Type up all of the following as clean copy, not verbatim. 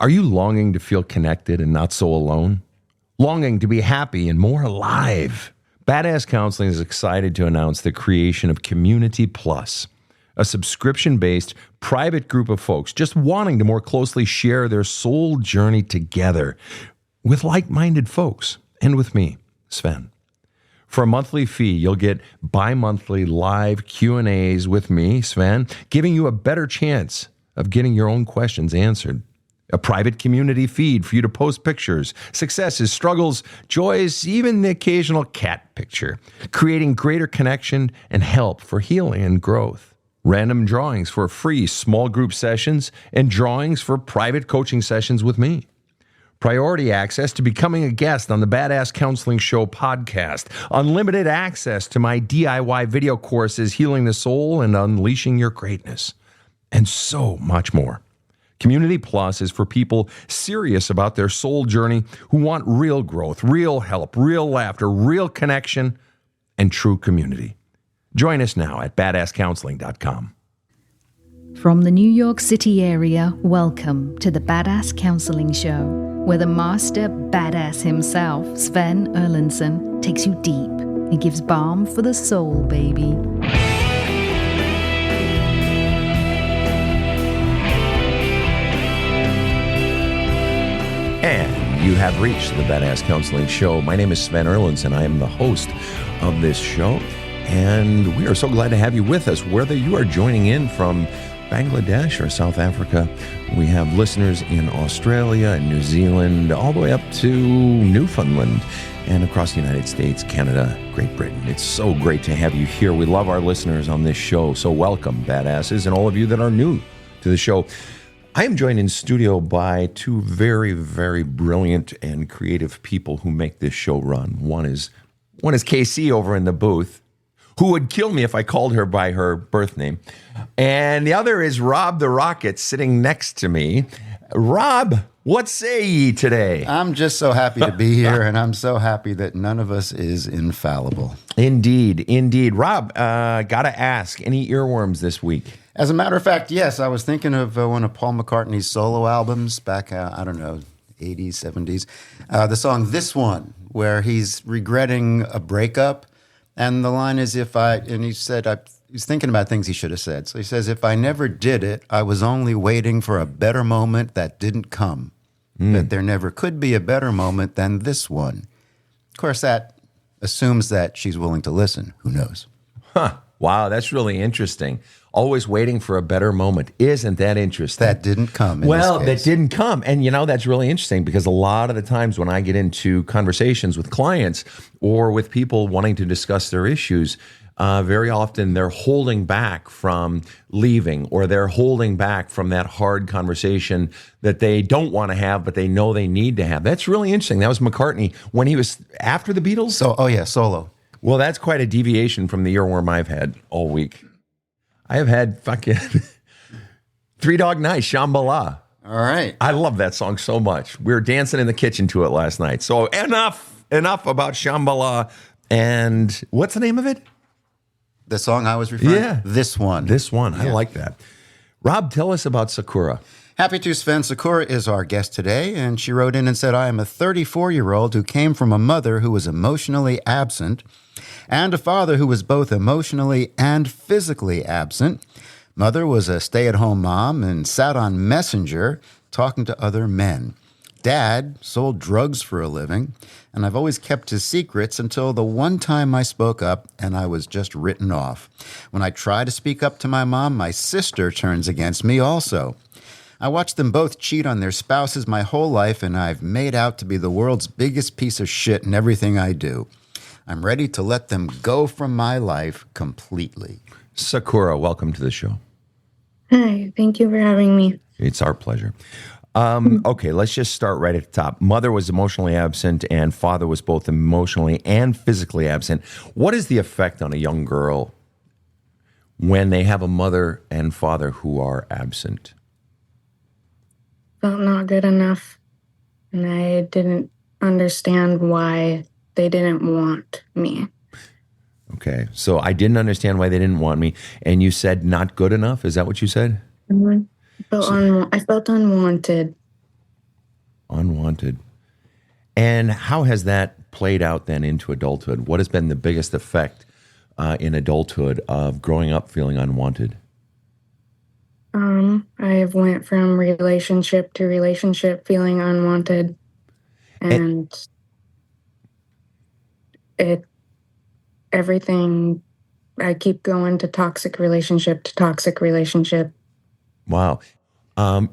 Are you longing to feel connected and not so alone? Longing to be happy and more alive? Badass Counseling is excited to announce the creation of Community Plus, a subscription-based private group of folks just wanting to more closely share their soul journey together with like-minded folks and with me, Sven. For a monthly fee, you'll get bi-monthly live Q&As with me, Sven, giving you a better chance of getting your own questions answered. A private community feed for you to post pictures, successes, struggles, joys, even the occasional cat picture, creating greater connection and help for healing and growth. Random drawings for free small group sessions and drawings for private coaching sessions with me. Priority access to becoming a guest on the Badass Counseling Show podcast. Unlimited access to my DIY video courses, Healing the Soul and Unleashing Your Greatness. And so much more. Community Plus is for people serious about their soul journey who want real growth, real help, real laughter, real connection, and true community. Join us now at badasscounseling.com. From the New York City area, welcome to the Badass Counseling Show, where the master badass himself, Sven Erlandson, takes you deep and gives balm for the soul, baby. And you have reached the Badass Counseling Show. My name is Sven Erlandson. I am the host of this show, and we are so glad to have you with us, whether you are joining in from Bangladesh or South Africa. We have listeners in Australia and New Zealand, all the way up to Newfoundland and across the United States, Canada, Great Britain. It's so great to have you here. We love our listeners on this show. So welcome, badasses, and all of you that are new to the show. I am joined in studio by two very, very brilliant and creative people who make this show run. One is KC over in the booth, who would kill me if I called her by her birth name. And the other is Rob the Rocket sitting next to me. Rob, what say ye today? I'm just so happy to be here, and I'm so happy that none of us is infallible. Indeed. Rob, gotta ask, any earworms this week? As a matter of fact, yes, I was thinking of one of Paul McCartney's solo albums back, 80s, 70s. The song This One, where he's regretting a breakup. And the line is, he's thinking about things he should have said. So he says, if I never did it, I was only waiting for a better moment that didn't come. But there never could be a better moment than this one. Of course, that assumes that she's willing to listen. Who knows? Huh. Wow, that's really interesting. Always waiting for a better moment. Isn't that interesting? That didn't come in Well, this case. that didn't come. And, that's really interesting because a lot of the times when I get into conversations with clients or with people wanting to discuss their issues, very often they're holding back from leaving, or they're holding back from that hard conversation that they don't want to have, but they know they need to have. That's really interesting. That was McCartney when he was after the Beatles. Solo. Well, that's quite a deviation from the earworm I've had all week. I have had fucking Three Dog Night, Shambhala. All right. I love that song so much. We were dancing in the kitchen to it last night. So enough about Shambhala. And what's the name of it? The song I was referring to? This One. This One. Yeah. I like that. Rob, tell us about Sakura. Happy to, Sven. Sakura is our guest today, and she wrote in and said, I am a 34-year-old who came from a mother who was emotionally absent and a father who was both emotionally and physically absent. Mother was a stay-at-home mom and sat on Messenger talking to other men. Dad sold drugs for a living, and I've always kept his secrets until the one time I spoke up and I was just written off. When I try to speak up to my mom, my sister turns against me also. I watched them both cheat on their spouses my whole life, and I've made out to be the world's biggest piece of shit in everything I do. I'm ready to let them go from my life completely. Sakura, welcome to the show. Hi, thank you for having me. It's our pleasure. Okay, let's just start right at the top. Mother was emotionally absent and father was both emotionally and physically absent. What is the effect on a young girl when they have a mother and father who are absent? Felt not good enough, and I didn't understand why they didn't want me. Okay, so I didn't understand why they didn't want me, and you said not good enough? Is that what you said? I felt unwanted. Unwanted. And how has that played out then into adulthood? What has been the biggest effect in adulthood of growing up feeling unwanted? I've went from relationship to relationship feeling unwanted, and everything, I keep going to toxic relationship to toxic relationship. Wow.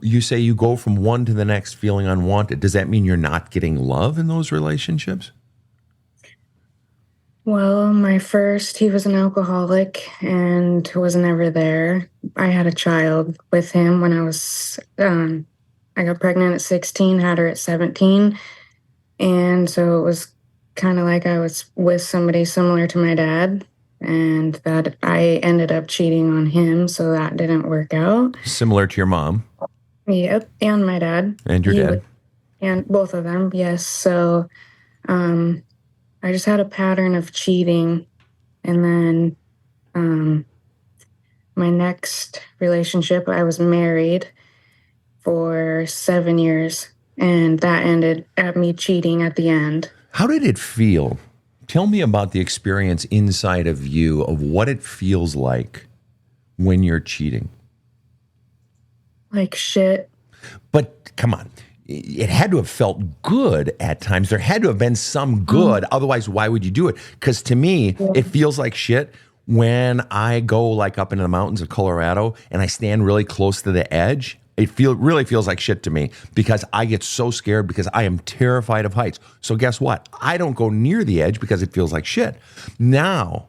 You say you go from one to the next feeling unwanted. Does that mean you're not getting love in those relationships? Well, my first, he was an alcoholic and was never there. I had a child with him when I got pregnant at 16, had her at 17. And so it was kind of like I was with somebody similar to my dad, and that I ended up cheating on him. So that didn't work out. Similar to your mom. Yep. And my dad. And your dad. And both of them. Yes. So, I just had a pattern of cheating. And then my next relationship, I was married for 7 years, and that ended at me cheating at the end. How did it feel? Tell me about the experience inside of you of what it feels like when you're cheating. Like shit. But come on. It had to have felt good at times. There had to have been some good. Otherwise, why would you do it? Because to me, it feels like shit when I go like up into the mountains of Colorado and I stand really close to the edge. It really feels like shit to me because I get so scared because I am terrified of heights. So guess what? I don't go near the edge because it feels like shit. Now,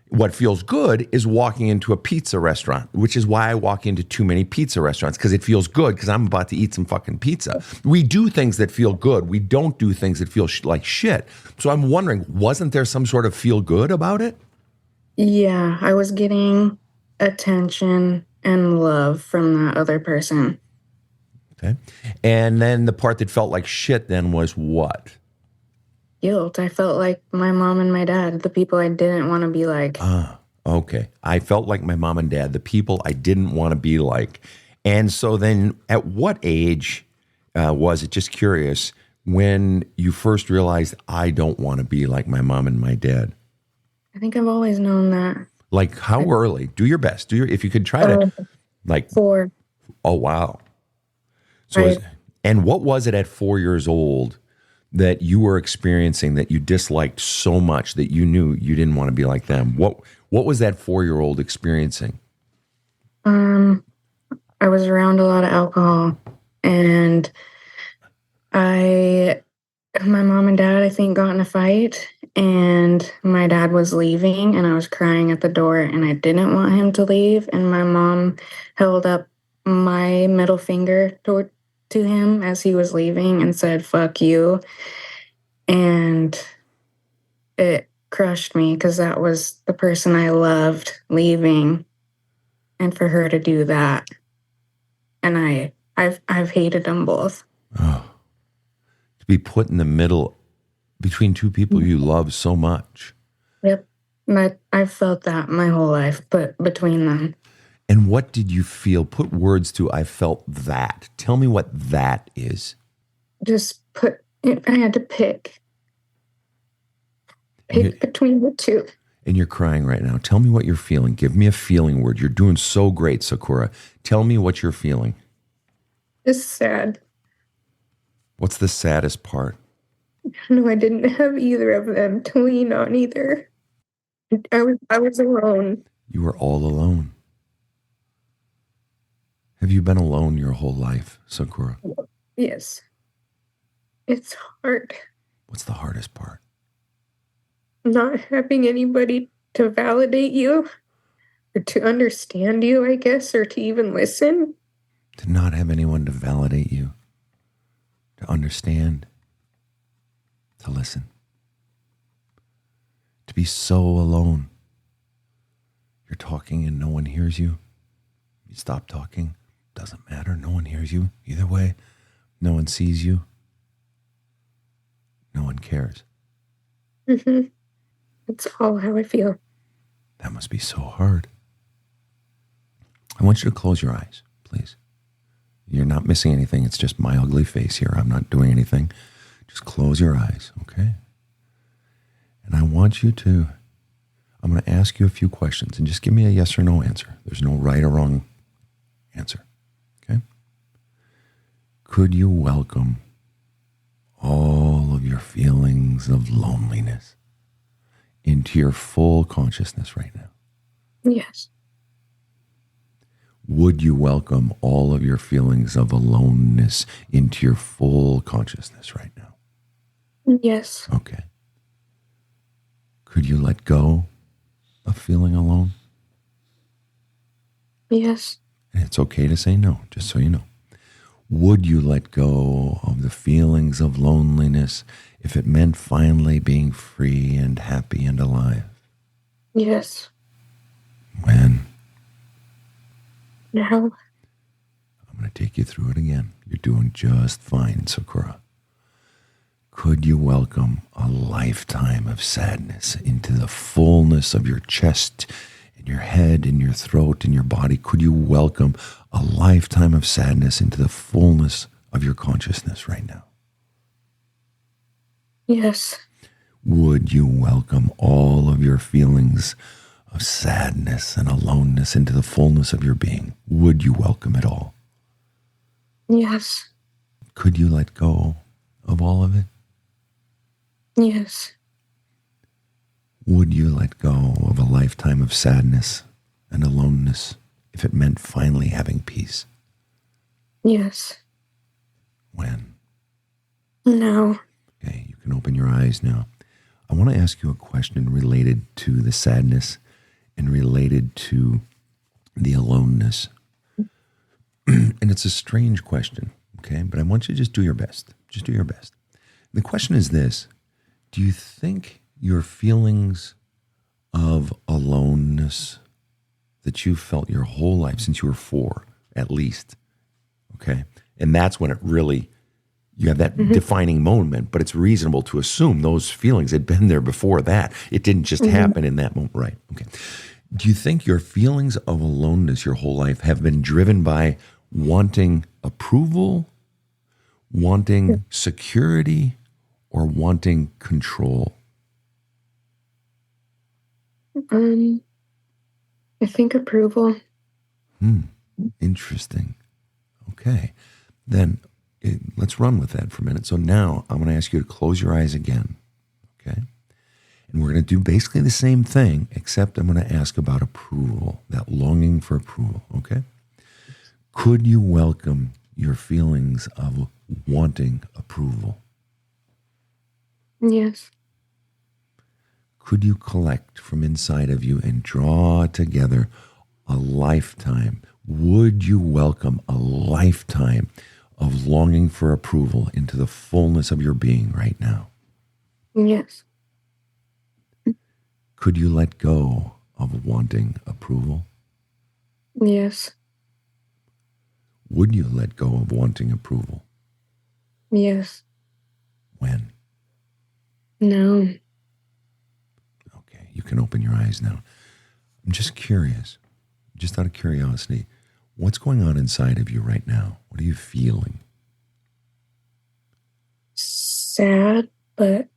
what feels good is walking into a pizza restaurant, which is why I walk into too many pizza restaurants, because it feels good because I'm about to eat some fucking pizza. We do things that feel good. We don't do things that feel like shit. So I'm wondering, wasn't there some sort of feel good about it? Yeah, I was getting attention and love from that other person. Okay. And then the part that felt like shit then was what? Guilt. I felt like my mom and my dad, the people I didn't want to be like. Okay. I felt like my mom and dad, the people I didn't want to be like. And so then at what age was it, just curious, when you first realized I don't want to be like my mom and my dad? I think I've always known that. Like how early? Do your best. If you could try to like 4. Oh, wow. So and what was it at 4 years old that you were experiencing that you disliked so much that you knew you didn't want to be like them? What was that 4-year-old experiencing? I was around a lot of alcohol, and my mom and dad, I think, got in a fight, and my dad was leaving, and I was crying at the door, and I didn't want him to leave, and my mom held up my middle finger to him as he was leaving and said, "Fuck you." And it crushed me because that was the person I loved leaving, and for her to do that. And I've hated them both. Oh, to be put in the middle between two people you love so much. Yep. I've felt that my whole life, but between them. And what did you feel? Put words to I felt that. Tell me what that is. I had to pick between the two. And you're crying right now. Tell me what you're feeling. Give me a feeling word. You're doing so great, Sakura. Tell me what you're feeling. Just sad. What's the saddest part? No, I didn't have either of them to lean on either. I was alone. You were all alone. Have you been alone your whole life, Sakura? Yes. It's hard. What's the hardest part? Not having anybody to validate you or to understand you, I guess, or to even listen. To not have anyone to validate you, to understand, to listen. To be so alone. You're talking and no one hears you. You stop talking. Doesn't matter. No one hears you. Either way, no one sees you. No one cares. Mm-hmm. That's all how I feel. That must be so hard. I want you to close your eyes, please. You're not missing anything. It's just my ugly face here. I'm not doing anything. Just close your eyes, okay? And I'm going to ask you a few questions and just give me a yes or no answer. There's no right or wrong answer, okay? Could you welcome all of your feelings of loneliness into your full consciousness right now? Yes. Would you welcome all of your feelings of aloneness into your full consciousness right now? Yes. Okay. Could you let go of feeling alone? Yes. And it's okay to say no, just so you know. Would you let go of the feelings of loneliness if it meant finally being free and happy and alive? Yes. When? Now. I'm going to take you through it again. You're doing just fine, Sakura. Could you welcome a lifetime of sadness into the fullness of your chest, in your head, in your throat, in your body? Could you welcome a lifetime of sadness into the fullness of your consciousness right now? Yes. Would you welcome all of your feelings of sadness and aloneness into the fullness of your being? Would you welcome it all? Yes. Could you let go of all of it? Yes. Would you let go of a lifetime of sadness and aloneness if it meant finally having peace? Yes. When? Now. Okay, you can open your eyes now. I want to ask you a question related to the sadness and related to the aloneness. And it's a strange question, okay? But I want you to just do your best. Just do your best. The question is this: do you think your feelings of aloneness that you've felt your whole life since you were 4, at least, okay? And that's when it really, you have that defining moment, but it's reasonable to assume those feelings had been there before that. It didn't just happen in that moment, right? Okay. Do you think your feelings of aloneness your whole life have been driven by wanting approval, wanting security, or wanting control? I think approval. Interesting. Okay. Then let's run with that for a minute. So now I'm going to ask you to close your eyes again. Okay. And we're going to do basically the same thing, except I'm going to ask about approval, that longing for approval. Okay. Could you welcome your feelings of wanting approval? Yes. Could you collect from inside of you and draw together a lifetime? Would you welcome a lifetime of longing for approval into the fullness of your being right now? Yes. Could you let go of wanting approval? Yes. Would you let go of wanting approval? Yes. When? No. Okay, you can open your eyes now. I'm just curious, just out of curiosity, what's going on inside of you right now? What are you feeling? Sad, but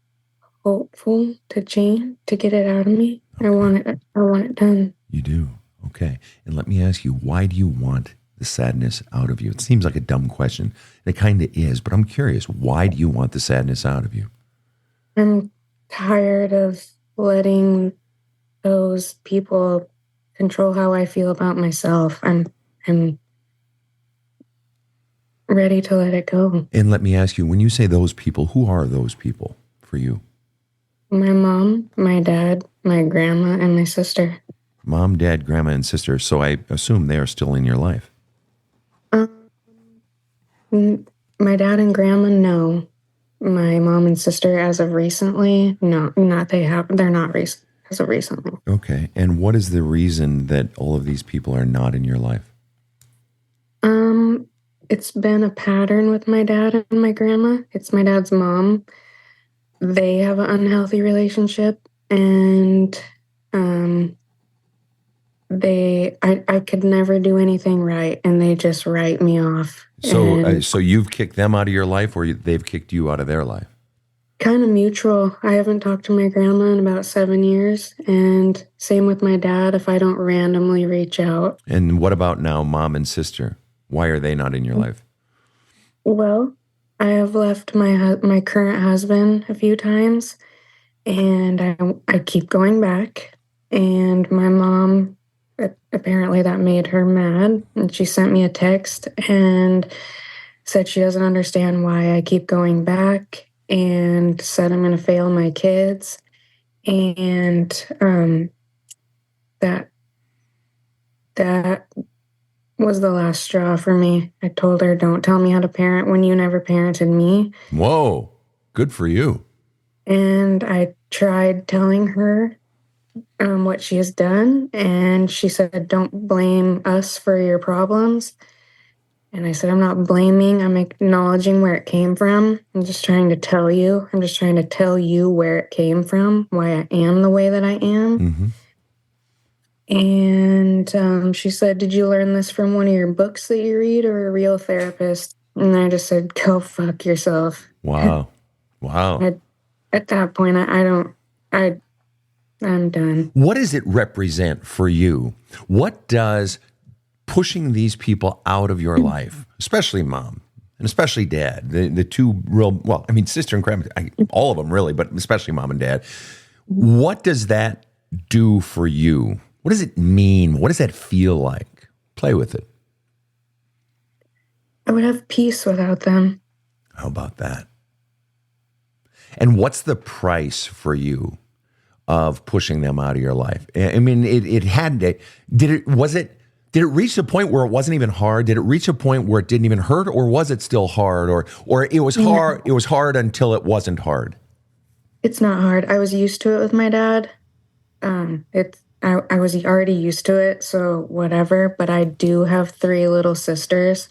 hopeful to change, to get it out of me. Okay. I want it done. You do? Okay. And let me ask you, why do you want the sadness out of you? It seems like a dumb question. And it kind of is, but I'm curious, why do you want the sadness out of you? I'm tired of letting those people control how I feel about myself. I'm ready to let it go. And let me ask you, when you say those people, who are those people for you? My mom, my dad, my grandma, and my sister. Mom, dad, grandma, and sister. So I assume they are still in your life. My dad and grandma, no. My mom and sister, as of recently, no, not they have. They're not recent as of recently. Okay. And what is the reason that all of these people are not in your life? It's been a pattern with my dad and my grandma. It's my dad's mom. They have an unhealthy relationship, and I could never do anything right, and they just write me off. So you've kicked them out of your life, or they've kicked you out of their life? Kind of mutual. I haven't talked to my grandma in about 7 years, and same with my dad if I don't randomly reach out. And what about now, mom and sister? Why are they not in your life? Well, I have left my current husband a few times, and I keep going back. And my mom, apparently that made her mad, and she sent me a text and said she doesn't understand why I keep going back, and said I'm going to fail my kids. And that was the last straw for me. I told her, don't tell me how to parent when you never parented me. Whoa, good for you. And I tried telling her what she has done, and she said, don't blame us for your problems. And I said, I'm not blaming, I'm acknowledging where it came from. I'm just trying to tell you. I'm just trying to tell you where it came from, why I am the way that I am. Mm-hmm. And she said, did you learn this from one of your books that you read or a real therapist? And I just said, go fuck yourself. Wow. Wow. At that point, I'm done. What does it represent for you? What does pushing these people out of your life, especially mom and especially dad, the two real, well, I mean, sister and grandma, all of them really, but especially mom and dad. What does that do for you? What does it mean? What does that feel like? Play with it. I would have peace without them. How about that? And what's the price for you of pushing them out of your life? I mean, it had to, did it reach a point where it wasn't even hard? Did it reach a point where it didn't even hurt, or was it still hard, or it was hard? It was hard until it wasn't hard. It's not hard. I was used to it with my dad. I was already used to it, so whatever. But I do have 3 little sisters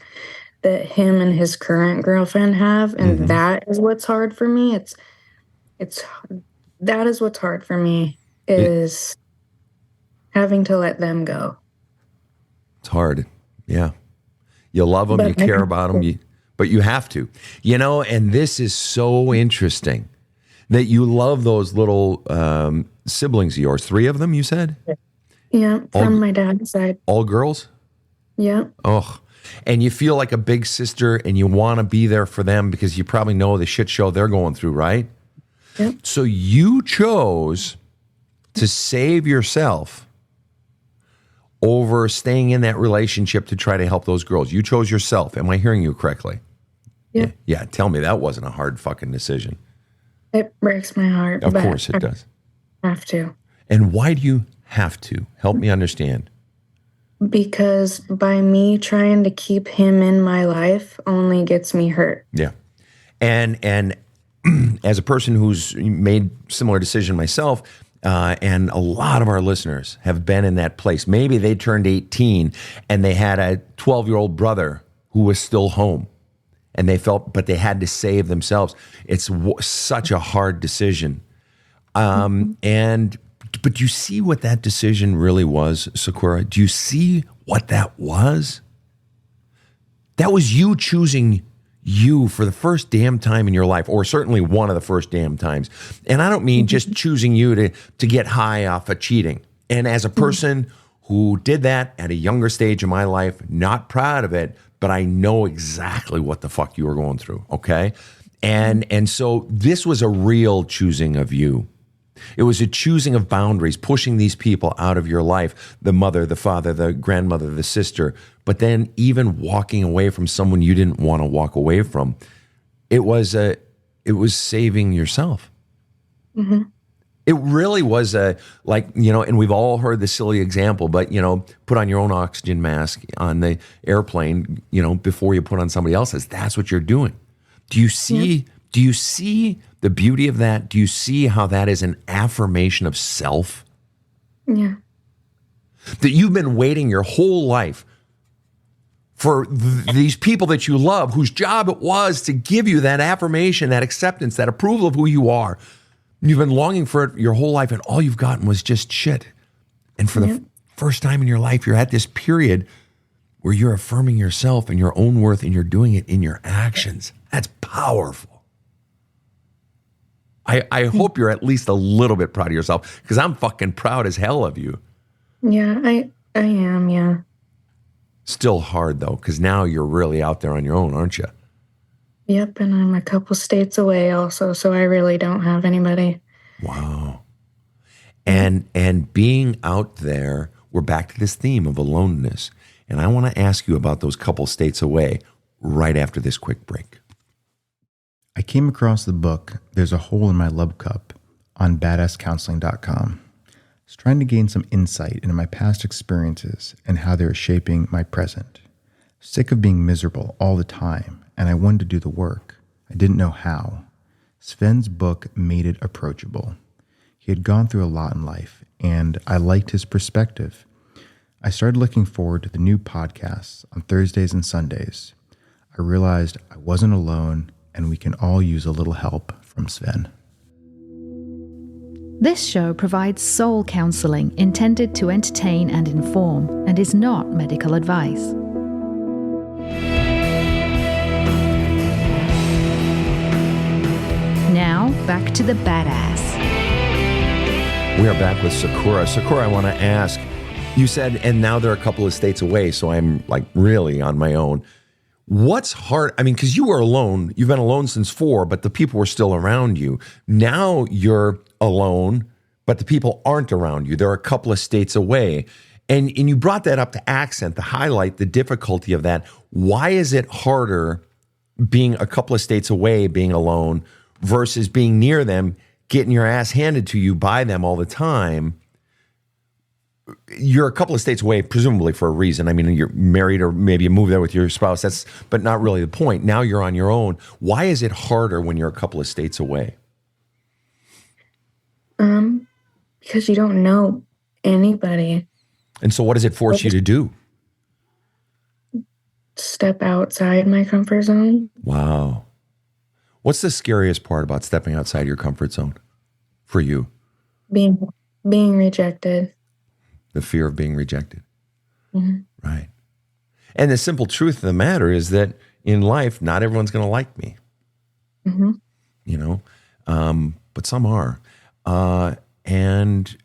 that him and his current girlfriend have, and that is what's hard for me. That is what's hard for me, is having to let them go. It's hard. Yeah. You love them, you care about them, but you have to. You know, and this is so interesting that you love those little siblings of yours. 3 of them, you said? Yeah, from my dad's side. All girls? Yeah. Oh, and you feel like a big sister, and you want to be there for them because you probably know the shit show they're going through, right? Yep. So you chose to save yourself over staying in that relationship to try to help those girls. You chose yourself. Am I hearing you correctly? Yeah. Yeah. Tell me that wasn't a hard fucking decision. It breaks my heart. Of course it does. I have to. And why do you have to? Help me understand. Because by me trying to keep him in my life only gets me hurt. Yeah. And as a person who's made similar decision myself, and a lot of our listeners have been in that place. Maybe they turned 18 and they had a 12-year-old brother who was still home, and they felt, but they had to save themselves. It's such a hard decision. But do you see what that decision really was, Sakura? Do you see what that was? That was you choosing you for the first damn time in your life, or certainly one of the first damn times. And I don't mean just choosing you to get high off of cheating. And as a person who did that at a younger stage in my life, not proud of it, but I know exactly what the fuck you were going through, okay? And so this was a real choosing of you. It was a choosing of boundaries, pushing these people out of your life, the mother, the father, the grandmother, the sister, but then even walking away from someone you didn't want to walk away from. It was saving yourself. Mm-hmm. It really was and we've all heard the silly example, but, put on your own oxygen mask on the airplane, before you put on somebody else's. That's what you're doing. Do you see the beauty of that? Do you see how that is an affirmation of self? Yeah. That you've been waiting your whole life for these people that you love, whose job it was to give you that affirmation, that acceptance, that approval of who you are. You've been longing for it your whole life, and all you've gotten was just shit. And for first time in your life you're at this period where you're affirming yourself and your own worth, and you're doing it in your actions. That's powerful. I hope you're at least a little bit proud of yourself, because I'm fucking proud as hell of you. Yeah, I am, yeah. Still hard though, because now you're really out there on your own, aren't you? Yep, and I'm a couple states away also, so I really don't have anybody. Wow. And being out there, we're back to this theme of aloneness. And I want to ask you about those couple states away right after this quick break. I came across the book, There's a Hole in My Love Cup, on badasscounseling.com. I was trying to gain some insight into my past experiences and how they were shaping my present. Sick of being miserable all the time, and I wanted to do the work. I didn't know how. Sven's book made it approachable. He had gone through a lot in life, and I liked his perspective. I started looking forward to the new podcasts on Thursdays and Sundays. I realized I wasn't alone, and we can all use a little help from Sven. This show provides soul counseling intended to entertain and inform, and is not medical advice. Now, back to the badass. We are back with Sakura. Sakura, I want to ask, you said, and now they're a couple of states away, so I'm like really on my own. What's hard? I mean, because you were alone. You've been alone since 4, but the people were still around you. Now you're alone, but the people aren't around you. They're a couple of states away. And you brought that up to accent, to highlight the difficulty of that. Why is it harder being a couple of states away, being alone, versus being near them, getting your ass handed to you by them all the time? You're a couple of states away, presumably for a reason. I mean, you're married, or maybe you moved there with your spouse. But not really the point. Now you're on your own. Why is it harder when you're a couple of states away? Because you don't know anybody. And so what does it force you to do? Step outside my comfort zone. Wow. What's the scariest part about stepping outside your comfort zone for you? Being rejected. The fear of being rejected. Mm-hmm. Right. And the simple truth of the matter is that in life, not everyone's going to like me. Mm-hmm. You know, but some are. And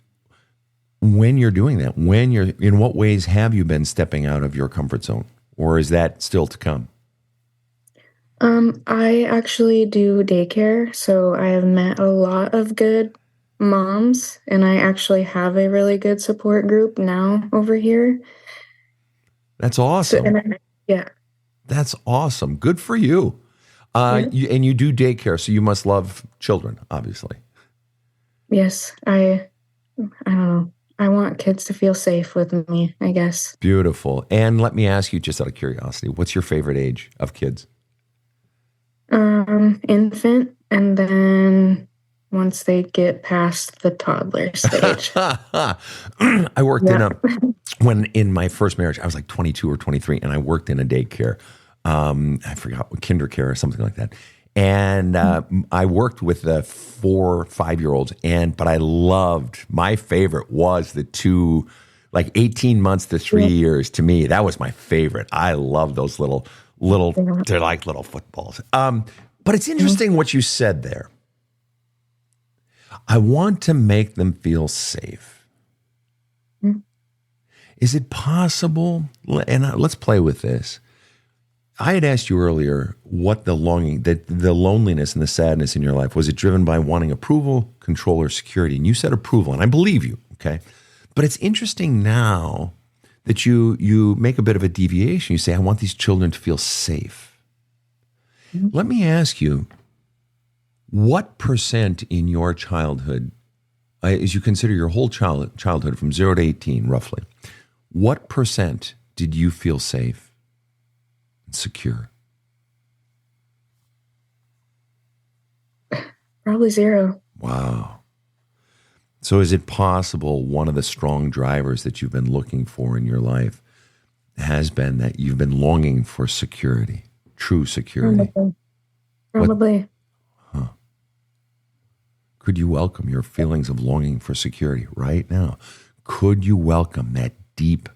when you're doing that, in what ways have you been stepping out of your comfort zone? Or is that still to come? I actually do daycare, so I have met a lot of good moms, and I actually have a really good support group now over here. That's awesome. Yeah. That's awesome. Good for you. And you do daycare, so you must love children, obviously. Yes, I don't know. I want kids to feel safe with me, I guess. Beautiful. And let me ask you, just out of curiosity, what's your favorite age of kids? Infant, and then once they get past the toddler stage. I worked in my first marriage, I was like 22 or 23, and I worked in a daycare. I forgot, kinder care or something like that. And I worked with the 4, 5-year-olds, but I loved, my favorite was the 2, like 18 months to 3 years. To me, that was my favorite. I love those little, they're like little footballs. But it's interesting what you said there. I want to make them feel safe. Is it possible, and let's play with this. I had asked you earlier what the longing, the loneliness and the sadness in your life, was it driven by wanting approval, control, or security? And you said approval, and I believe you, okay? But it's interesting now that you make a bit of a deviation. You say, I want these children to feel safe. Mm-hmm. Let me ask you, what percent in your childhood, as you consider your whole childhood from 0 to 18, roughly, what percent did you feel safe? Secure? Probably 0. Wow. So is it possible one of the strong drivers that you've been looking for in your life has been that you've been longing for security, true security? Probably. Huh. Could you welcome your feelings of longing for security right now? Could you welcome that deep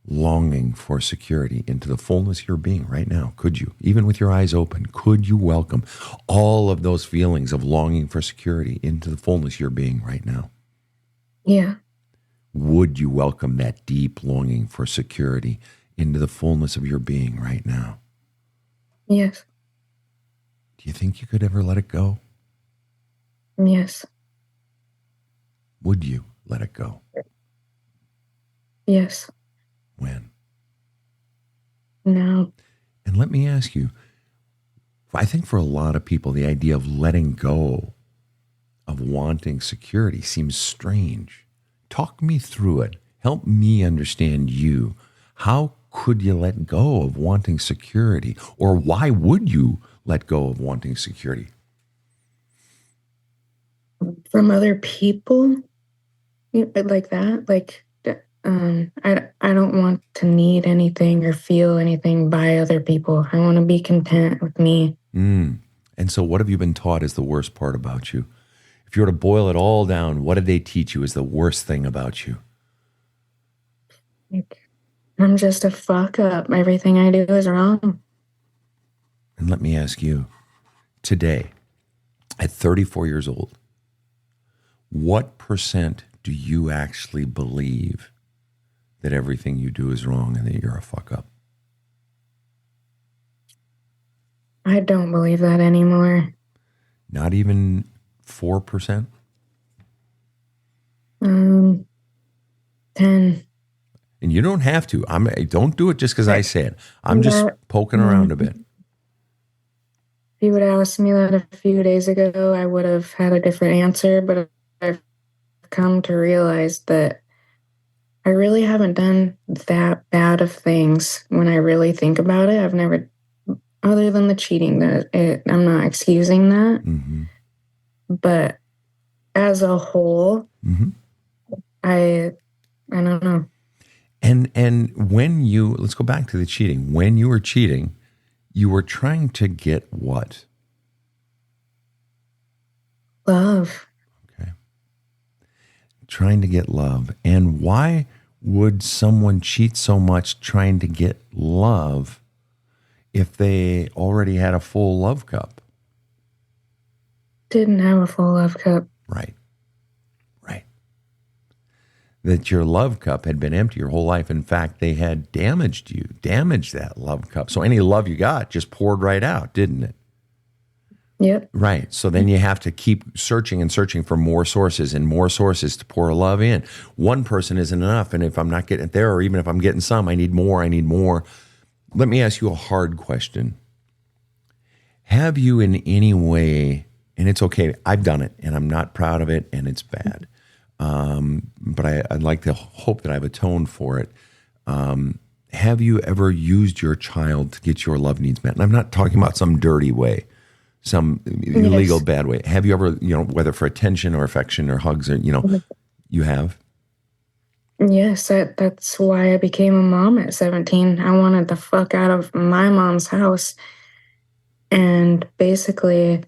longing for security into the fullness of your being right now? Could you, even with your eyes open, could you welcome all of those feelings of longing for security into the fullness of your being right now? Yeah. Would you welcome that deep longing for security into the fullness of your being right now? Yes. Do you think you could ever let it go? Yes. Would you let it go? Yes. When? No. And let me ask you, I think for a lot of people, the idea of letting go of wanting security seems strange. Talk me through it. Help me understand you. How could you let go of wanting security? Or why would you let go of wanting security? From other people, like that. Like, I don't want to need anything or feel anything by other people. I want to be content with me. And so what have you been taught is the worst part about you? If you were to boil it all down, what did they teach you is the worst thing about you? Like, I'm just a fuck up. Everything I do is wrong. And let me ask you, today, at 34 years old, what % do you actually believe that everything you do is wrong and that you're a fuck up? I don't believe that anymore. Not even 4%? 10. And you don't have to. Don't do it just because I say it. I'm just poking around a bit. If you would have asked me that a few days ago, I would have had a different answer, but I've come to realize that I really haven't done that bad of things. When I really think about it, I've never, other than the cheating, I'm not excusing that. Mm-hmm. But as a whole, I don't know. And when you, let's go back to the cheating. When you were cheating, you were trying to get what? Love. Okay. Trying to get love. And why would someone cheat so much trying to get love if they already had a full love cup? Didn't have a full love cup. Right. That your love cup had been empty your whole life. In fact, they had damaged that love cup. So any love you got just poured right out, didn't it? Yep. Right. So then you have to keep searching and searching for more sources and more sources to pour love in. One person isn't enough. And if I'm not getting it there, or even if I'm getting some, I need more. Let me ask you a hard question. Have you in any way, and it's okay, I've done it and I'm not proud of it and it's bad. But I'd like to hope that I've atoned for it. Have you ever used your child to get your love needs met? And I'm not talking about some dirty way, some illegal bad way. Have you ever, whether for attention or affection or hugs or, you have? Yes, that's why I became a mom at 17. I wanted the fuck out of my mom's house and basically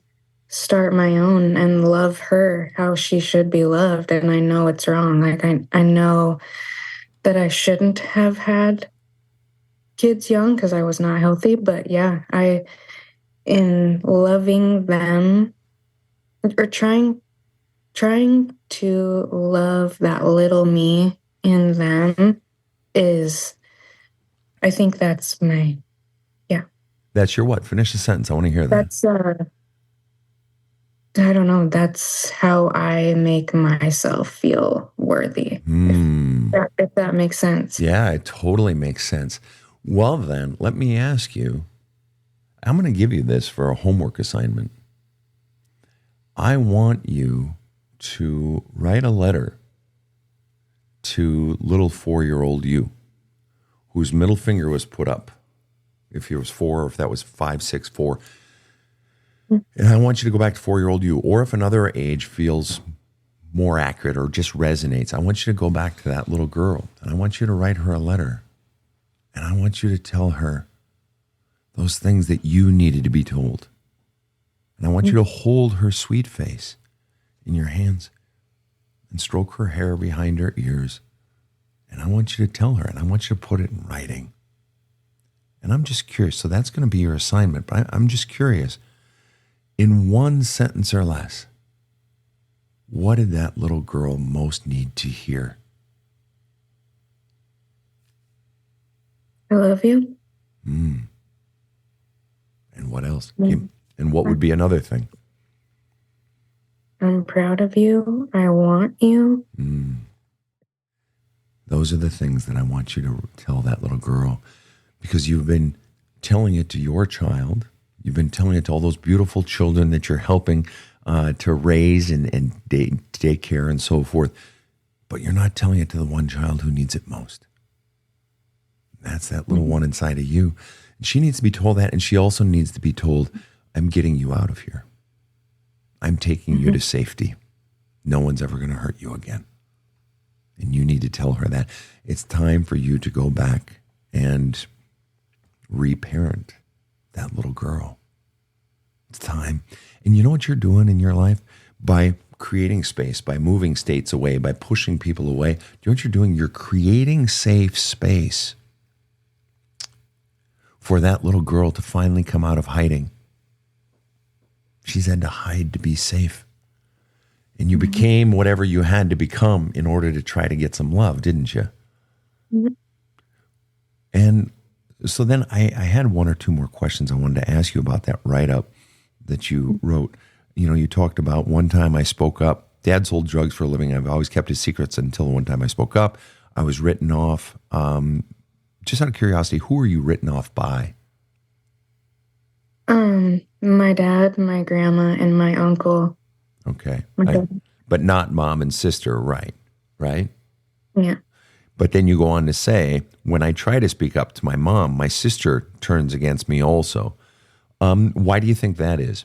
start my own and love her how she should be loved. And I know it's wrong. Like I know that I shouldn't have had kids young because I was not healthy. But yeah, in loving them or trying to love that little me in them I think that's my, That's your what? Finish the sentence. I want to hear that. That's I don't know. That's how I make myself feel worthy. If that makes sense. Yeah, it totally makes sense. Well, then, let me ask you, I'm going to give you this for a homework assignment. I want you to write a letter to little 4-year-old you, whose middle finger was put up, if he was 4 or if that was 5, 6, 4. And I want you to go back to 4-year-old you, or if another age feels more accurate or just resonates, I want you to go back to that little girl and I want you to write her a letter. And I want you to tell her those things that you needed to be told. And I want you to hold her sweet face in your hands and stroke her hair behind her ears And I want you to tell her, and I want you to put it in writing. And I'm just curious. So that's going to be your assignment. But I'm just curious. In one sentence or less, what did that little girl most need to hear? I love you. And what else? And what would be another thing? I'm proud of you. I want you. Those are the things that I want you to tell that little girl, because you've been telling it to your child. You've been telling it to all those beautiful children that you're helping to raise and take care and so forth. But you're not telling it to the one child who needs it most. That's that little one inside of you. She needs to be told that, and she also needs to be told, I'm getting you out of here. I'm taking you to safety. No one's ever going to hurt you again. And you need to tell her that. It's time for you to go back and reparent that little girl. It's time. And you know what you're doing in your life? By creating space, by moving states away, by pushing people away. Do you know what you're doing? You're creating safe space for that little girl to finally come out of hiding. She's had to hide to be safe. And you became whatever you had to become in order to try to get some love, didn't you? And so then I had one or two more questions I wanted to ask you about that write-up that you wrote. You know, you talked about one time I spoke up. Dad sold drugs for a living. I've always kept his secrets until one time I spoke up. I was written off. Just out of curiosity, who are you written off by? My dad, my grandma, and my uncle. Okay. Okay. But not mom and sister, right? Right? Yeah. But then you go on to say, when I try to speak up to my mom, my sister turns against me also. Why do you think that is?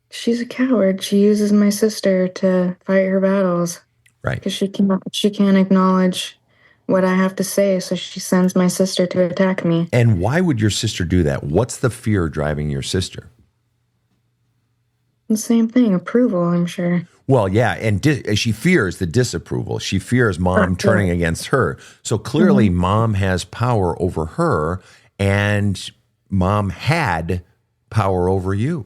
She's a coward. She uses my sister to fight her battles. Right. Because she can't acknowledge what I have to say, so she sends my sister to attack me. And why would your sister do that? What's the fear driving your sister? The same thing, approval, I'm sure. Well, yeah, and she fears the disapproval. She fears mom turning against her. So clearly mom has power over her, and mom had power over you.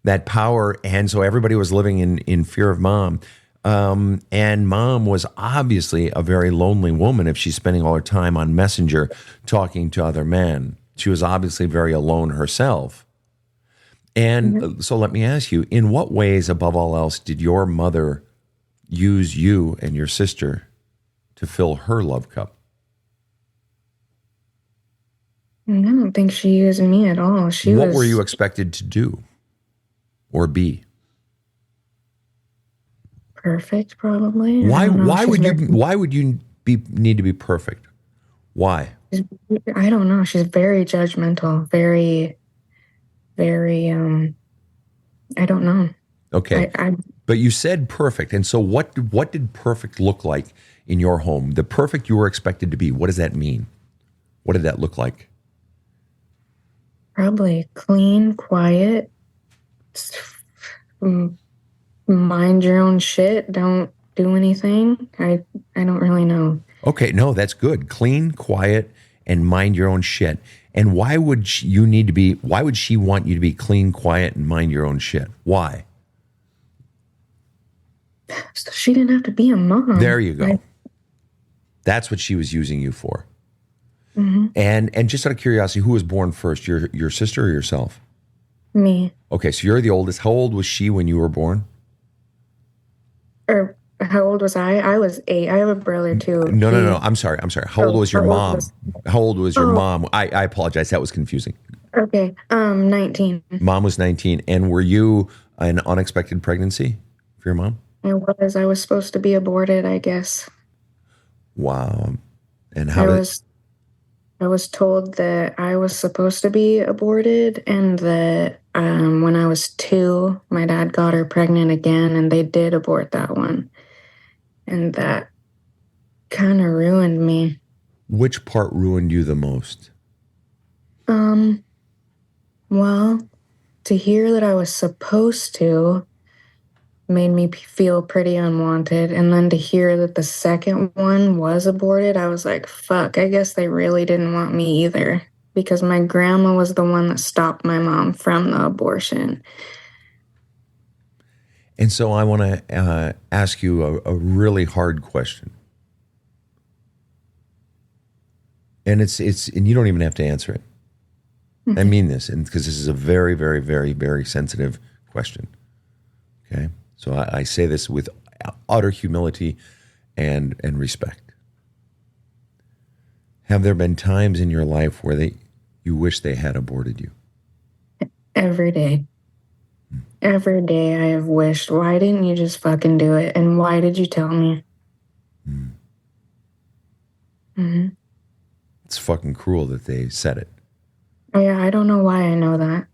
That power, and so everybody was living in fear of mom. And mom was obviously a very lonely woman if she's spending all her time on Messenger talking to other men. She was obviously very alone herself. And so let me ask you, in what ways, above all else, did your mother use you and your sister to fill her love cup? I don't think she used me at all. What were you expected to do or be? Perfect, probably. Why would you need to be perfect? Why? I don't know. She's very judgmental, very, I don't know. Okay. But you said perfect. And so what did perfect look like in your home? The perfect you were expected to be, what does that mean? What did that look like? Probably clean, quiet, mind your own shit, don't do anything. I don't really know. Okay, no, that's good. Clean, quiet, and mind your own shit. And why would she want you to be clean, quiet, and mind your own shit? Why? So she didn't have to be a mom. There you go. That's what she was using you for. And just out of curiosity, who was born first, your sister or yourself? Me. Okay, so you're the oldest. How old was she when you were born? Or how old was I? I was 8. I have a brother too. No. I'm sorry. How old was your mom? How old was your mom? I apologize. That was confusing. Okay. 19. Mom was 19. And were you an unexpected pregnancy for your mom? I was supposed to be aborted, I guess. Wow. And I was told that I was supposed to be aborted, and that when I was 2, my dad got her pregnant again, and they did abort that one. And that kind of ruined me. Which part ruined you the most? Well, to hear that I was supposed to made me feel pretty unwanted. And then to hear that the second one was aborted, I was like, fuck, I guess they really didn't want me either, because my grandma was the one that stopped my mom from the abortion. And so I want to ask you a really hard question. And it's and you don't even have to answer it. Mm-hmm. I mean this, and because this is a very, very, very, very sensitive question. Okay? So I say this with utter humility and respect. Have there been times in your life where you wish they had aborted you? Every day. Every day I have wished, why didn't you just fucking do it? And why did you tell me? Mm-hmm. It's fucking cruel that they said it. Yeah, I don't know why I know that.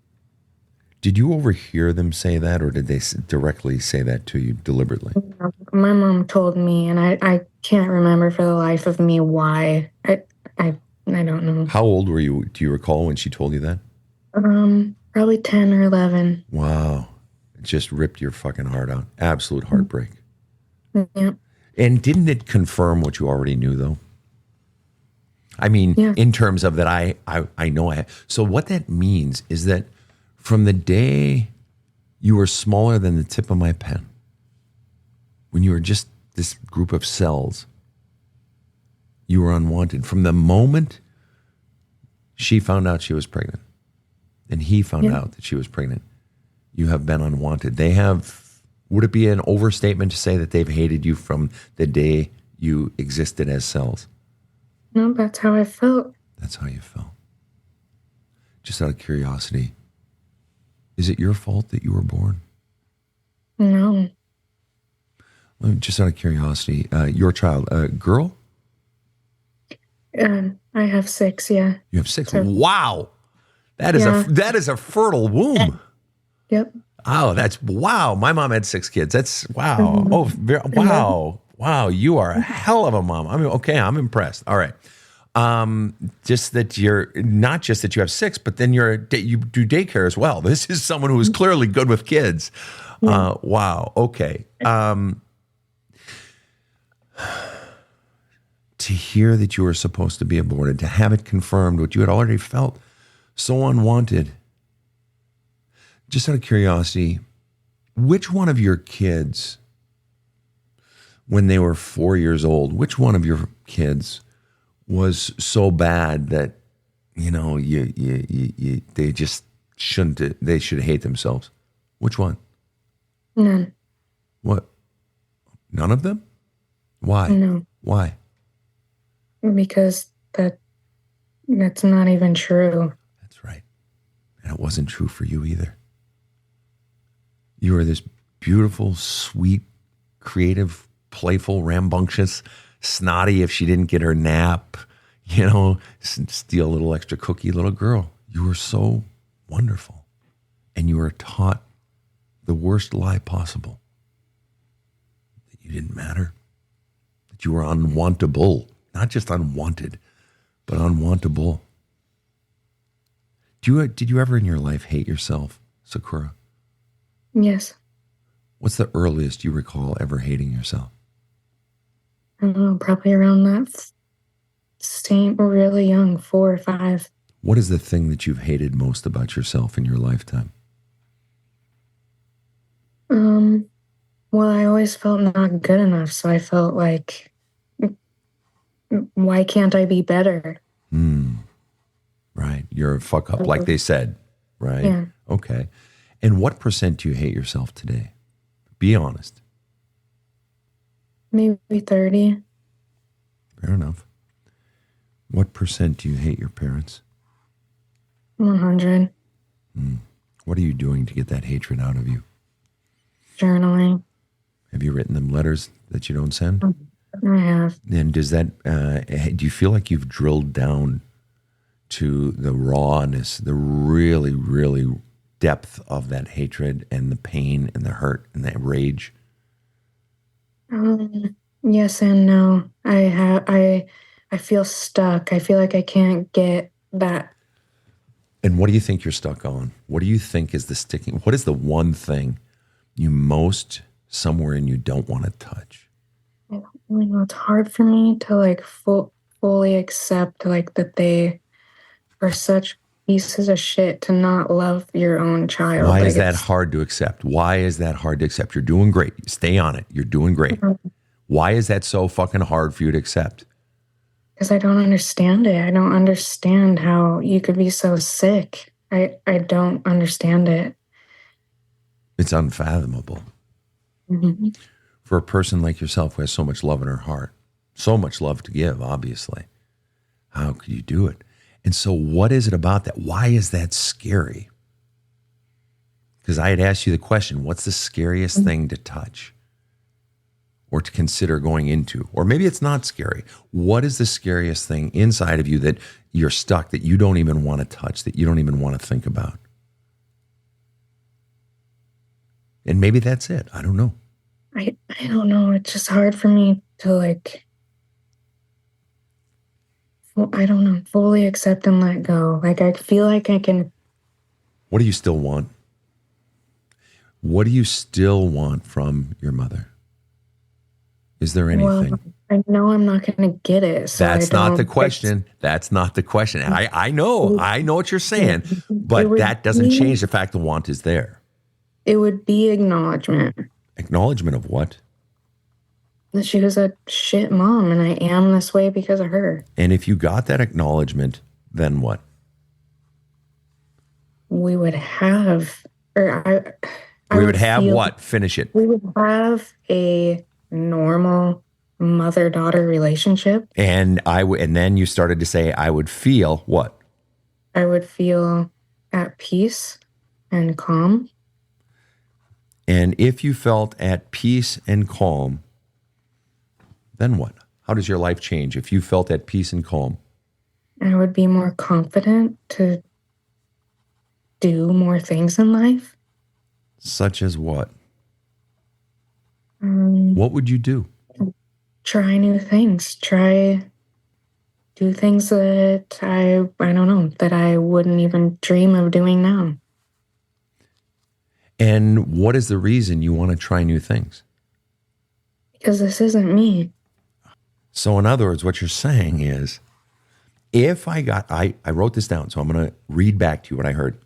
Did you overhear them say that, or did they directly say that to you deliberately? My mom told me, and I can't remember for the life of me why. I don't know. How old were you? Do you recall when she told you that? Probably 10 or 11. Wow. It just ripped your fucking heart out. Absolute heartbreak. Yeah. And didn't it confirm what you already knew, though? I mean, yeah. In terms of that, I know I. So what that means is that from the day you were smaller than the tip of my pen, when you were just this group of cells, you were unwanted. From the moment she found out she was pregnant, and he found out that she was pregnant, you have been unwanted. They have, would it be an overstatement to say that they've hated you from the day you existed as cells? No, that's how I felt. That's how you felt. Just out of curiosity, is it your fault that you were born? No. Just out of curiosity, your child, girl? I have 6, yeah. You have 6? So, wow. That is a fertile womb. Yep. Oh, wow. My mom had 6 kids. That's wow. Mm-hmm. Oh, wow. Wow. You are a hell of a mom. I mean, okay, I'm impressed. All right. Just that you're not just that you have 6, but then you do daycare as well. This is someone who is clearly good with kids. Wow. Okay. To hear that you were supposed to be aborted, to have it confirmed, what you had already felt so unwanted. Just out of curiosity, which one of your kids, when they were 4 years old, which one of your kids was so bad that, you know, they just shouldn't, they should hate themselves? Which one? None. What? None of them? Why? No. Why? Because that's not even true. That's right. And it wasn't true for you either. You were this beautiful, sweet, creative, playful, rambunctious, snotty if she didn't get her nap, you know, steal a little extra cookie little girl. You were so wonderful. And you were taught the worst lie possible. That you didn't matter. That you were unwantable. Not just unwanted, but unwantable. Did you ever in your life hate yourself, Sakura? Yes. What's the earliest you recall ever hating yourself? I don't know, probably around that same, really young, 4 or 5. What is the thing that you've hated most about yourself in your lifetime? Well, I always felt not good enough, so I felt like, why can't I be better? Right. You're a fuck up, like they said, right? Yeah. Okay. And what % do you hate yourself today? Be honest. Maybe 30. Fair enough. What % do you hate your parents? 100. What are you doing to get that hatred out of you? Journaling. Have you written them letters that you don't send? I have. And does that, do you feel like you've drilled down to the rawness, the really, really depth of that hatred and the pain and the hurt and the rage? Yes and no. I feel stuck. I feel like I can't get that. And what do you think you're stuck on? What do you think is what is the one thing you most somewhere in you don't want to touch? I don't really know. It's hard for me to like fully accept like that they are such pieces of shit to not love your own child. Why Like, is that hard to accept? Why is that hard to accept? You're doing great. Stay on it. You're doing great. Why is that so fucking hard for you to accept? Because I don't understand it. I don't understand how you could be so sick. I don't understand it. It's unfathomable. Mm-hmm. For a person like yourself who has so much love in her heart, so much love to give, obviously. How could you do it? And so what is it about that? Why is that scary? Because I had asked you the question, what's the scariest thing to touch or to consider going into? Or maybe it's not scary. What is the scariest thing inside of you that you're stuck, that you don't even want to touch, that you don't even want to think about? And maybe that's it. I don't know. I don't know. It's just hard for me to like, I don't know, fully accept and let go. Like I feel like I can. What do you still want? What do you still want from your mother? Is there anything? Well, I know I'm not going to get it. So That's not the question. That's not the question. I know what you're saying, but that doesn't change the fact the want is there. It would be acknowledgement. Acknowledgement of what? That she was a shit mom and I am this way because of her. And if you got that acknowledgement, then what? We would have, or we would have what? Finish it. We would have a normal mother-daughter relationship. And and then you started to say, I would feel what? I would feel at peace and calm. And if you felt at peace and calm, then what? How does your life change if you felt at peace and calm? I would be more confident to do more things in life. Such as what? What would you do? Try new things. Do things that I don't know, that I wouldn't even dream of doing now. And what is the reason you want to try new things? Because this isn't me. So in other words, what you're saying is, if I wrote this down, so I'm going to read back to you what I heard.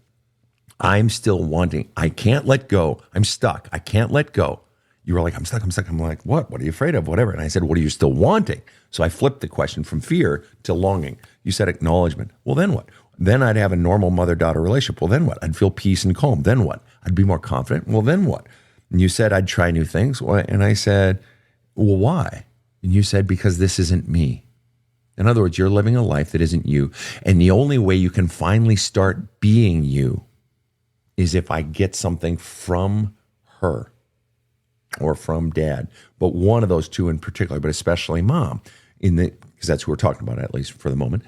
I'm still wanting. I can't let go. I'm stuck. I can't let go. You were like, I'm stuck. I'm like, what? What are you afraid of? Whatever. And I said, what are you still wanting? So I flipped the question from fear to longing. You said acknowledgement. Well, then what? Then I'd have a normal mother-daughter relationship. Well, then what? I'd feel peace and calm. Then what? I'd be more confident. Well, then what? And you said I'd try new things. And I said, well, why? And you said, because this isn't me. In other words, you're living a life that isn't you. And the only way you can finally start being you is if I get something from her or from dad. But one of those two in particular, but especially mom, because that's who we're talking about, at least for the moment,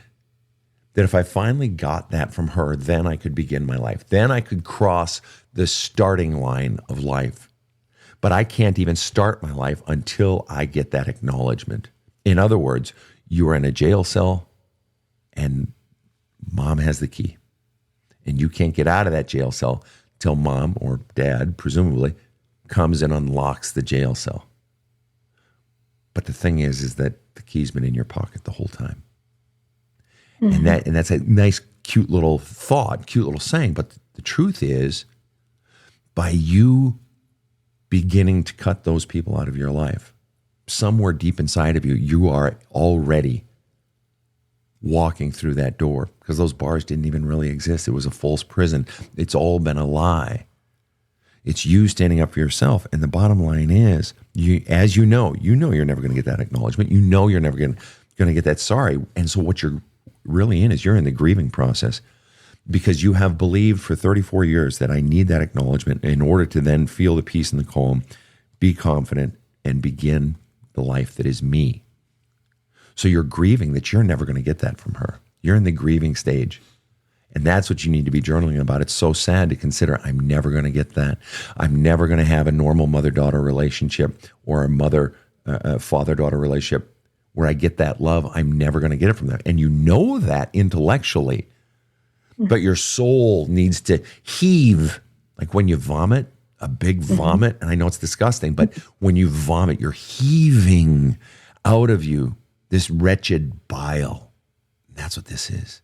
that if I finally got that from her, then I could begin my life. Then I could cross the starting line of life. But I can't even start my life until I get that acknowledgement. In other words, you are in a jail cell and mom has the key. And you can't get out of that jail cell till mom or dad, presumably, comes and unlocks the jail cell. But the thing is that the key's been in your pocket the whole time. Mm-hmm. And that's a nice, cute little thought, cute little saying. But the truth is, by you beginning to cut those people out of your life, somewhere deep inside of you, you are already walking through that door, because those bars didn't even really exist. It was a false prison. It's all been a lie. It's you standing up for yourself. And the bottom line is, as you know you're never going to get that acknowledgement. You know you're never going to get that sorry. And so what you're really in is you're in the grieving process, because you have believed for 34 years that I need that acknowledgement in order to then feel the peace and the calm, be confident, and begin the life that is me. So you're grieving that you're never going to get that from her. You're in the grieving stage. And that's what you need to be journaling about. It's so sad to consider, I'm never going to get that. I'm never going to have a normal mother-daughter relationship or a father-daughter relationship where I get that love. I'm never going to get it from that. And you know that intellectually, but your soul needs to heave. Like when you vomit, a big vomit. And I know it's disgusting, but when you vomit, you're heaving out of you this wretched bile. That's what this is.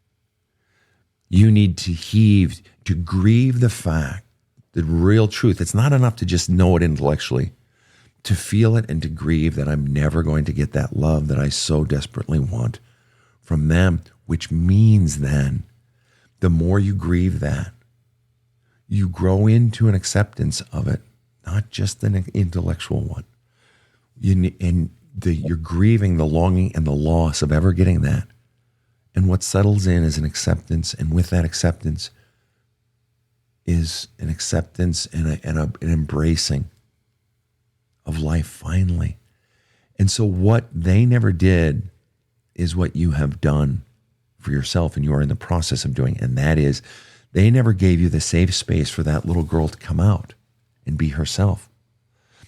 You need to heave, to grieve the fact, the real truth. It's not enough to just know it intellectually, to feel it and to grieve that I'm never going to get that love that I so desperately want from them, which means then the more you grieve that, you grow into an acceptance of it, not just an intellectual one. You're grieving the longing and the loss of ever getting that. And what settles in is an acceptance, and with that acceptance is an acceptance and an embracing of life finally. And so what they never did is what you have done for yourself and you are in the process of doing. And that is, they never gave you the safe space for that little girl to come out and be herself.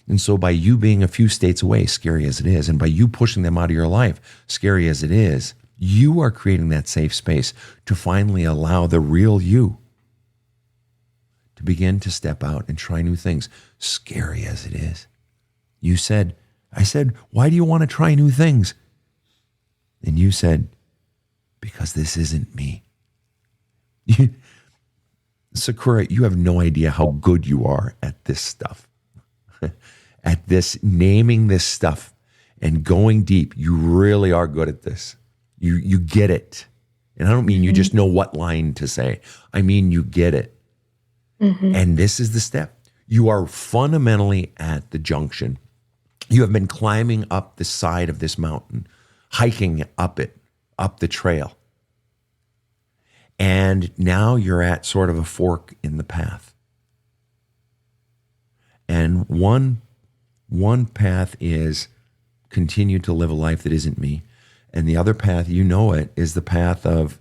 And so by you being a few states away, scary as it is, and by you pushing them out of your life, scary as it is, you are creating that safe space to finally allow the real you to begin to step out and try new things, scary as it is. I said, why do you want to try new things? And you said, because this isn't me. Sakura, you have no idea how good you are at this stuff. At this, naming this stuff and going deep. You really are good at this. You get it. And I don't mean you just know what line to say. I mean you get it. And this is the step. You are fundamentally at the junction. You have been climbing up the side of this mountain, hiking up it, up the trail. And now you're at sort of a fork in the path. And one path is continue to live a life that isn't me. And the other path, you know it, is the path of,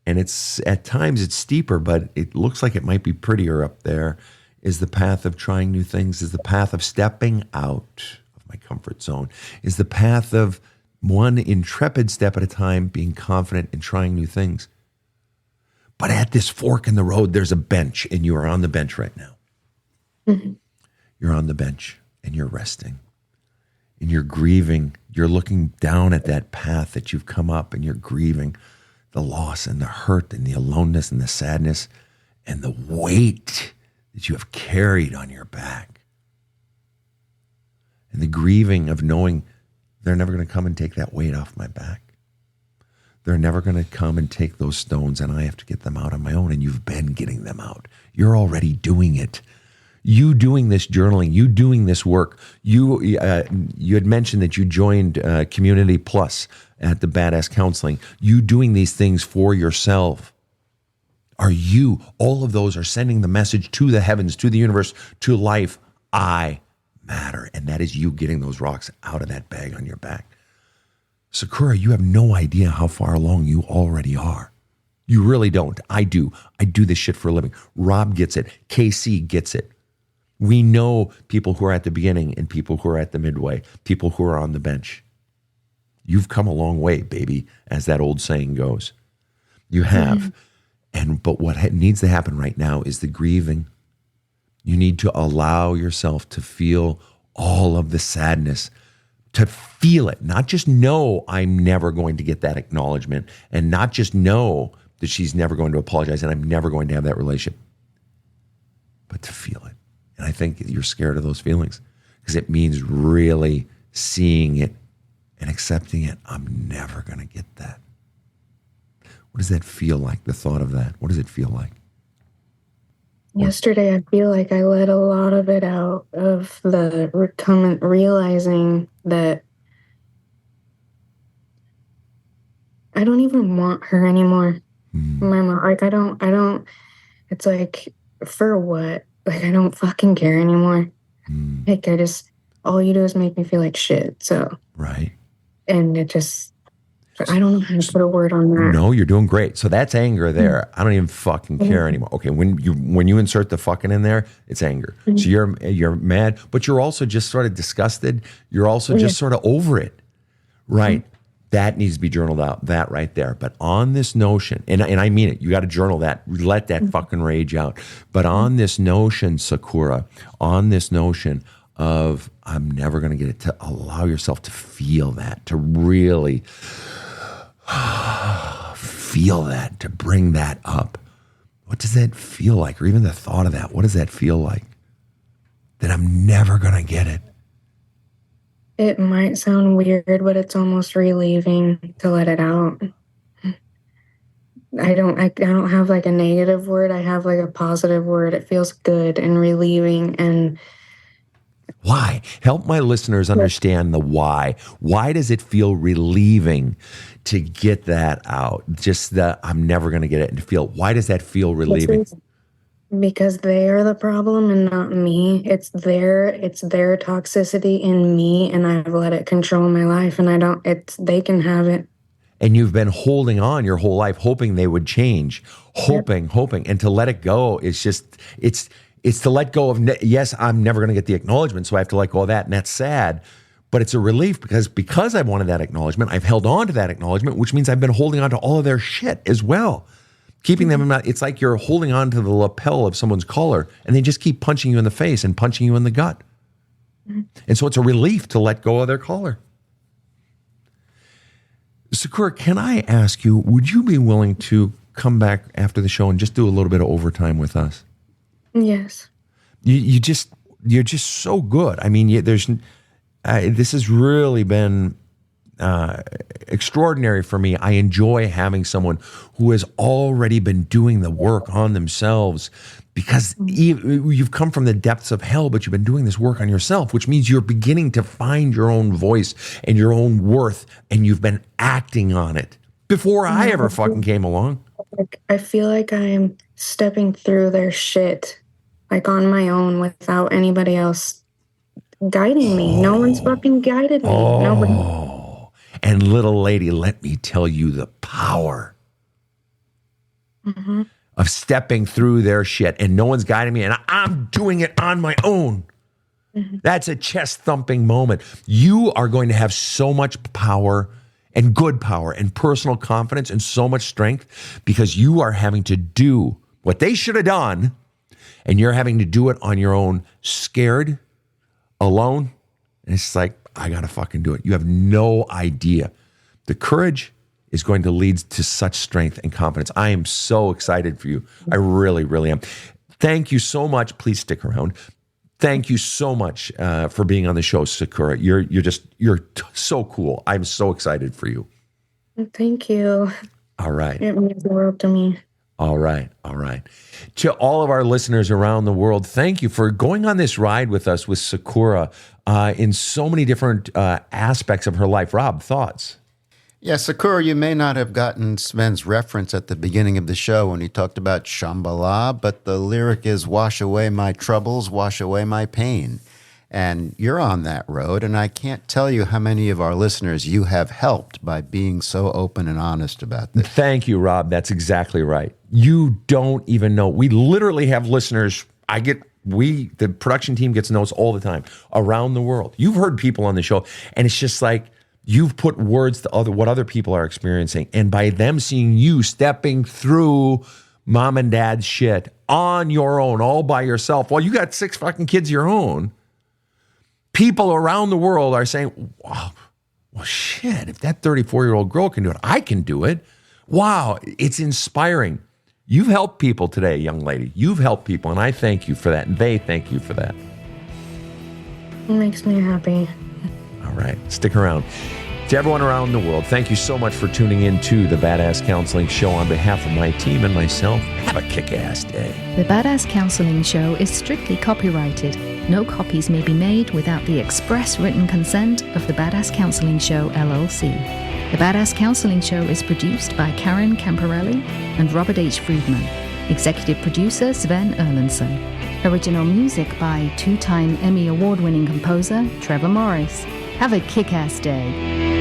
and it's at times it's steeper, but it looks like it might be prettier up there, is the path of trying new things, is the path of stepping out of my comfort zone, is the path of one intrepid step at a time, being confident in trying new things. But at this fork in the road, there's a bench, and you are on the bench right now. You're on the bench, and you're resting, and you're grieving. You're looking down at that path that you've come up, and you're grieving the loss and the hurt and the aloneness and the sadness and the weight that you have carried on your back. And the grieving of knowing they're never going to come and take that weight off my back. They're never going to come and take those stones, and I have to get them out on my own. And you've been getting them out. You're already doing it. You doing this journaling, you doing this work. You had mentioned that you joined Community Plus at the Badass Counseling. You doing these things for yourself. Are you? All of those are sending the message to the heavens, to the universe, to life. I matter. And that is you getting those rocks out of that bag on your back. Sakura, you have no idea how far along you already are. You really don't. I do. I do this shit for a living. Rob gets it. KC gets it. We know people who are at the beginning and people who are at the midway, people who are on the bench. You've come a long way, baby, as that old saying goes. You have. But what needs to happen right now is the grieving. You need to allow yourself to feel all of the sadness, to feel it, not just know I'm never going to get that acknowledgement, and not just know that she's never going to apologize and I'm never going to have that relationship, but to feel it. And I think you're scared of those feelings because it means really seeing it and accepting it. I'm never going to get that. What does that feel like, the thought of that? What does it feel like? Yesterday, I feel like I let a lot of it out of the realizing that I don't even want her anymore. My mom, like, I don't, it's like, for what? Like, I don't fucking care anymore. Like, all you do is make me feel like shit. So, right. And it just, I don't know how to put a word on that. No, you're doing great. So that's anger there. I don't even fucking care anymore. Okay, when you insert the fucking in there, it's anger. So you're mad, but you're also just sort of disgusted. You're also just sort of over it. Right. That needs to be journaled out, that right there. But on this notion, and I mean it, you got to journal that, let that fucking rage out. But on this notion, Sakura, on this notion of I'm never going to get it, to allow yourself to feel that, to really feel that, to bring that up. What does that feel like? Or even the thought of that, what does that feel like? That I'm never going to get it. It might sound weird, but it's almost relieving to let it out. I don't have like a negative word. I have like a positive word. It feels good and relieving. And why? Help my listeners understand the why. Why does it feel relieving to get that out? Just that I'm never going to get it, and to feel, why does that feel relieving? Because they are the problem and not me. It's their toxicity in me, and I've let it control my life, and they can have it. And you've been holding on your whole life, hoping they would change, hoping, and to let it go is just, it's to let go of, yes, I'm never going to get the acknowledgement, so I have to let go of that, and that's sad. But it's a relief because I wanted that acknowledgement, I've held on to that acknowledgement, which means I've been holding on to all of their shit as well. Keeping them in my, it's like you're holding on to the lapel of someone's collar and they just keep punching you in the face and punching you in the gut. And so it's a relief to let go of their collar. Sakura, can I ask you, would you be willing to come back after the show and just do a little bit of overtime with us? Yes. You're just so good. I mean, this has really been extraordinary for me. I enjoy having someone who has already been doing the work on themselves, because you've come from the depths of hell, but you've been doing this work on yourself, which means you're beginning to find your own voice and your own worth, and you've been acting on it before I ever fucking came along. I feel like I'm stepping through their shit, like on my own, without anybody else guiding me. No one's fucking guided me. Nobody. And little lady, let me tell you the power of stepping through their shit, and no one's guiding me, and I'm doing it on my own. That's a chest thumping moment. You are going to have so much power and good power and personal confidence and so much strength, because you are having to do what they should have done, and you're having to do it on your own, scared, alone. And it's like, I got to fucking do it. You have no idea. The courage is going to lead to such strength and confidence. I am so excited for you. I really, really am. Thank you so much. Please stick around. Thank you so much for being on the show, Sakura. You're so cool. I'm so excited for you. Thank you. All right. It means the world to me. All right. To all of our listeners around the world, thank you for going on this ride with us with Sakura in so many different aspects of her life. Rob, thoughts? Yeah, Sakura, you may not have gotten Sven's reference at the beginning of the show when he talked about Shambhala, but the lyric is, wash away my troubles, wash away my pain. And you're on that road, and I can't tell you how many of our listeners you have helped by being so open and honest about this. Thank you, Rob. That's exactly right. You don't even know. We literally have listeners. The production team gets notes all the time around the world. You've heard people on the show, and it's just like you've put words to what other people are experiencing. And by them seeing you stepping through mom and dad's shit on your own, all by yourself, while you got 6 fucking kids of your own, people around the world are saying, wow, well, shit, if that 34-year-old girl can do it, I can do it. Wow, it's inspiring. You've helped people today, young lady. You've helped people, and I thank you for that, and they thank you for that. It makes me happy. All right, stick around. To everyone around the world, thank you so much for tuning in to the Badass Counseling Show. On behalf of my team and myself, have a kick-ass day. The Badass Counseling Show is strictly copyrighted. No copies may be made without the express written consent of the Badass Counseling Show, LLC. The Badass Counseling Show is produced by Karen Camparelli and Robert H. Friedman. Executive producer Sven Erlandson. Original music by 2-time Emmy Award-winning composer Trevor Morris. Have a kick-ass day.